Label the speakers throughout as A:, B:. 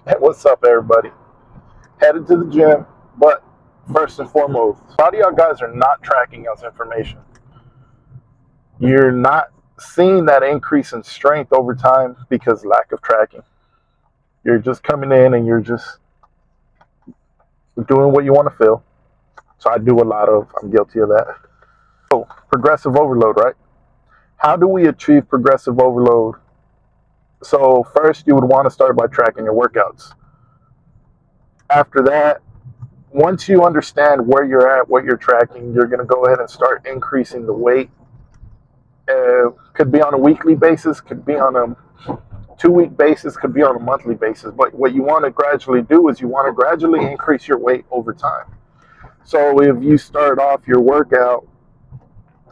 A: Hey, what's up, everybody? Headed to the gym, but first and foremost, a lot of y'all guys are not tracking y'all's information. You're not seeing that increase in strength over time because lack of tracking. You're just coming in and you're just doing what you want to feel. So I'm guilty of that. So, progressive overload, right? How do we achieve progressive overload? So, first, you would want to start by tracking your workouts. After that, once you understand where you're at, what you're tracking, you're going to go ahead and start increasing the weight. Could be on a weekly basis, could be on a 2 week basis, could be on a monthly basis. But what you want to gradually do is you want to gradually increase your weight over time. So if you start off your workout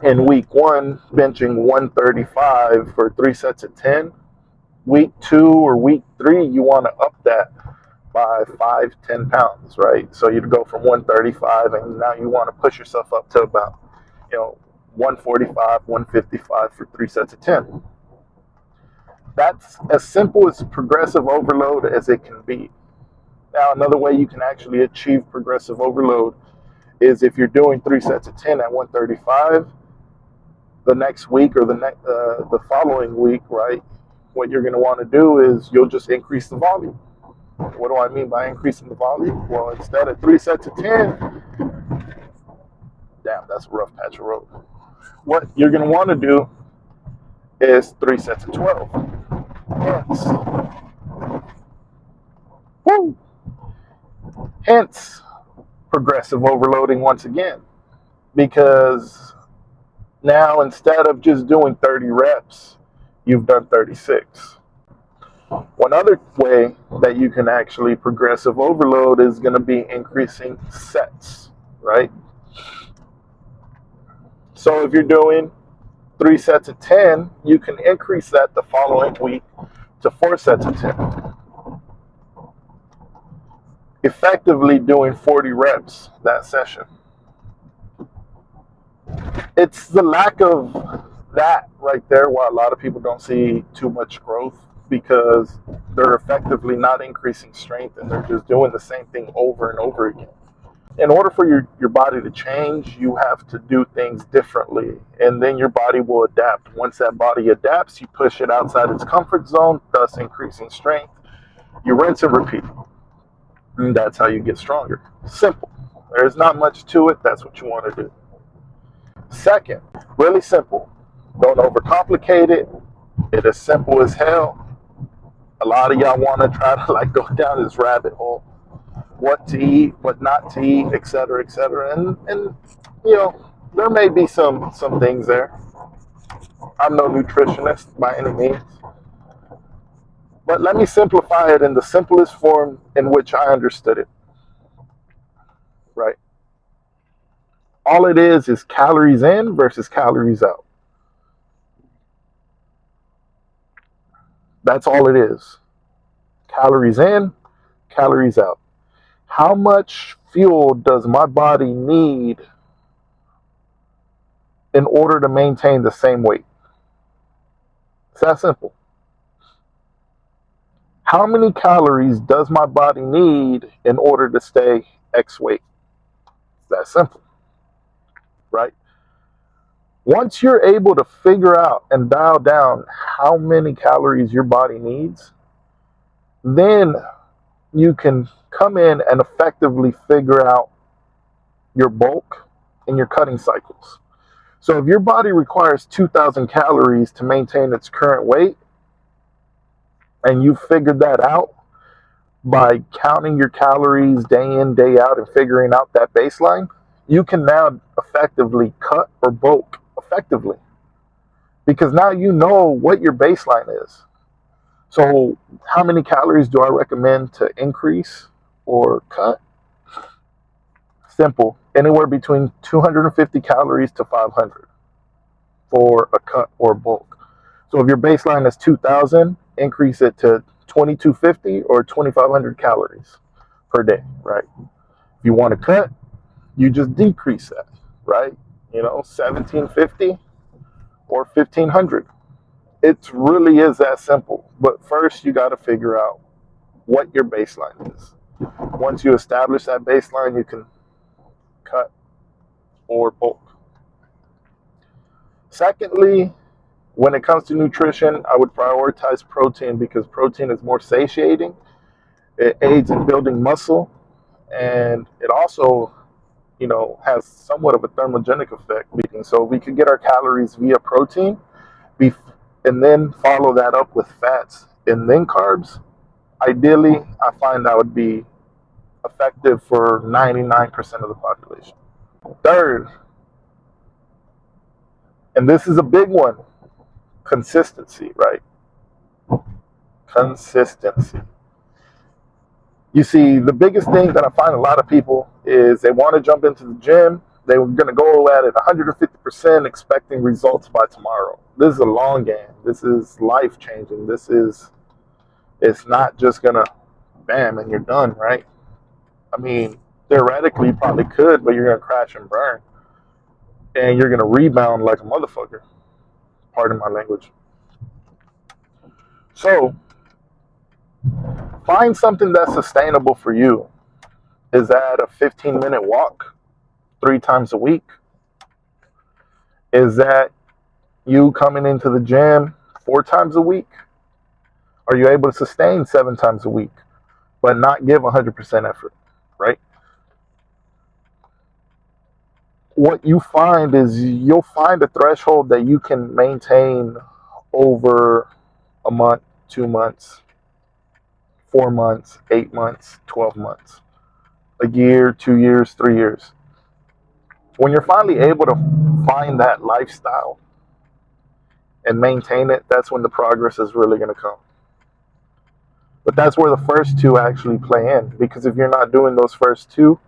A: in week one, benching 135 for 3 sets of 10, week two or week three, you want to up that by 5-10 pounds, right? So you'd go from 135 and now you want to push yourself up to about, 145, 155 for 3 sets of 10. That's as simple as progressive overload as it can be. Now, another way you can actually achieve progressive overload is if you're doing 3 sets of 10 at 135, the next week or the following week, right? What you're going to want to do is you'll just increase the volume. What do I mean by increasing the volume? Well, instead of 3 sets of 10, damn, that's a rough patch of road. What you're going to want to do is 3 sets of 12. Hence, woo, hence progressive overloading once again. Because now instead of just doing 30 reps, you've done 36. One other way that you can actually progressive overload is going to be increasing sets, right? So if you're doing 3 sets of 10, you can increase that the following week to 4 sets of 10. Effectively doing 40 reps that session. It's the lack of that right there why a lot of people don't see too much growth, because they're effectively not increasing strength and they're just doing the same thing over and over again. In order for your body to change, you have to do things differently, and then your body will adapt. Once that body adapts, you push it outside its comfort zone, thus increasing strength. You rinse and repeat, and that's how you get stronger. Simple. There's not much to it. That's what you want to do. Second, really simple. Don't overcomplicate it. It is simple as hell. A lot of y'all want to try to go down this rabbit hole. What to eat, what not to eat, etc., etc. And there may be some things there. I'm no nutritionist by any means. But let me simplify it in the simplest form in which I understood it. Right? All it is calories in versus calories out. That's all it is. Calories in, calories out. How much fuel does my body need in order to maintain the same weight? It's that simple. How many calories does my body need in order to stay X weight? It's that simple, right? Once you're able to figure out and dial down how many calories your body needs, then you can come in and effectively figure out your bulk and your cutting cycles. So if your body requires 2,000 calories to maintain its current weight, and you figured that out by counting your calories day in, day out, and figuring out that baseline, you can now effectively cut or bulk effectively. Because now you know what your baseline is. So how many calories do I recommend to increase or cut? Simple. Anywhere between 250 calories to 500 for a cut or bulk. So if your baseline is 2,000, increase it to 2,250 or 2,500 calories per day, right? If you want to cut, you just decrease that, right? 1,750 or 1,500. It really is that simple. But first, you got to figure out what your baseline is. Once you establish that baseline, you can cut or bulk. Secondly, when it comes to nutrition, I would prioritize protein because protein is more satiating. It aids in building muscle, and it also, has somewhat of a thermogenic effect. So we could get our calories via protein, and then follow that up with fats and then carbs. Ideally, I find that would be effective for 99% of the population. Third, and this is a big one, consistency, right? Consistency. You see, the biggest thing that I find a lot of people is they want to jump into the gym. They're going to go at it 150% expecting results by tomorrow. This is a long game. This is life changing. It's not just going to bam and you're done, right? I mean, theoretically you probably could, but you're going to crash and burn. And you're going to rebound like a motherfucker. Pardon my language. So, find something that's sustainable for you. Is that a 15-minute walk 3 times a week? Is that you coming into the gym 4 times a week? Are you able to sustain 7 times a week, but not give 100% effort, right? What you find is you'll find a threshold that you can maintain over a month, 2 months, 4 months, 8 months, 12 months, a year, 2 years, 3 years. When you're finally able to find that lifestyle and maintain it, that's when the progress is really going to come. But that's where the first 2 actually play in, because if you're not doing those first 2,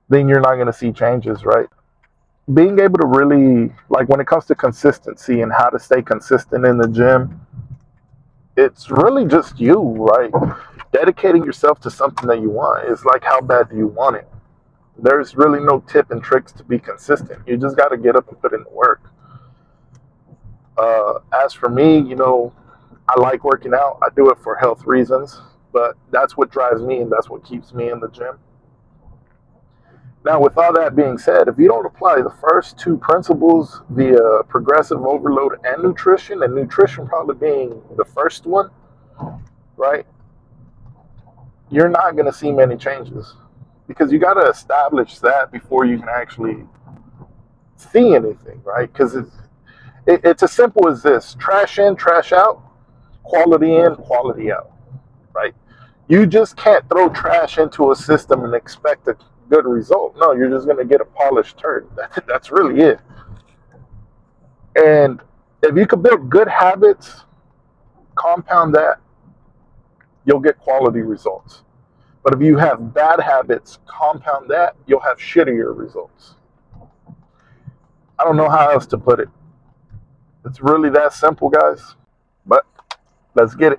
A: then you're not going to see changes, right? Being able to really, like when it comes to consistency and how to stay consistent in the gym, it's really just you, right? Dedicating yourself to something that you want. It's like, how bad do you want it? There's really no tip and tricks to be consistent. You just got to get up and put in the work. As for me, I like working out. I do it for health reasons, but that's what drives me and that's what keeps me in the gym. Now, with all that being said, if you don't apply the first 2 principles via progressive overload and nutrition probably being the first one, right, you're not going to see many changes because you got to establish that before you can actually see anything, right? Because it's as simple as this: trash in, trash out, quality in, quality out, right? You just can't throw trash into a system and expect a good result. No, you're just going to get a polished turd. That's really it. And if you could build good habits, compound that, you'll get quality results. But if you have bad habits, compound that, you'll have shittier results. I don't know how else to put it. It's really that simple, guys. But let's get it.